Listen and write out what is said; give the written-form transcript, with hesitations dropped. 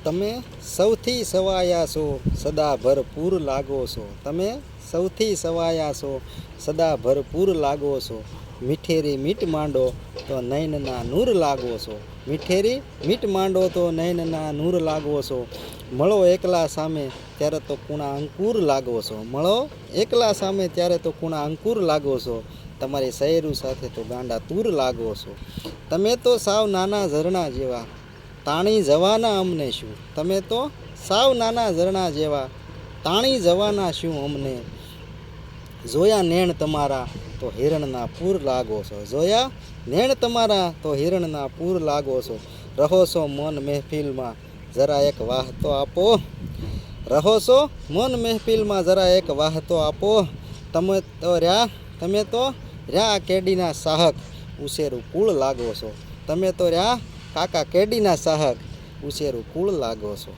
તમે સૌથી સવાયા છો સદા ભરપૂર લાગો છો. તમે સૌથી સવાયા છો સદા ભરપૂર લાગો છો. મીઠેરી મીઠ માંડો તો નયનના નૂર લાગો છો. મીઠેરી મીઠ માંડો તો નયનના નૂર લાગો છો. મળો એકલા સામે ત્યારે તો કુણા અંકુર લાગો છો. મળો એકલા સામે ત્યારે તો કુણા અંકુર લાગો છો. તમારી શેરું સાથે તો ગાંડા તૂર લાગો છો. તમે તો સાવ નાના ઝરણા જેવા તાણી જવાના અમને શું. તમે તો સાવ નાના ઝરણા જેવા તાણી જવાના શું અમને. જોયા નેણ તમારા તો હિરણના પૂર લાગો છો. જોયા નેણ તમારા તો હિરણના પૂર લાગો છો. રહો છો મૌન મહેફિલમાં જરા એક વાહ તો આપો. રહો છો મૌન મહેફિલમાં જરા એક વાહ તો આપો. તમે તો રહ્યા કેડીના સાહક ઉછેરું કુળ લાગો છો. તમે તો રહ્યા કાકા કેડીના સાહક ઉછેરું કુળ લાગો છો.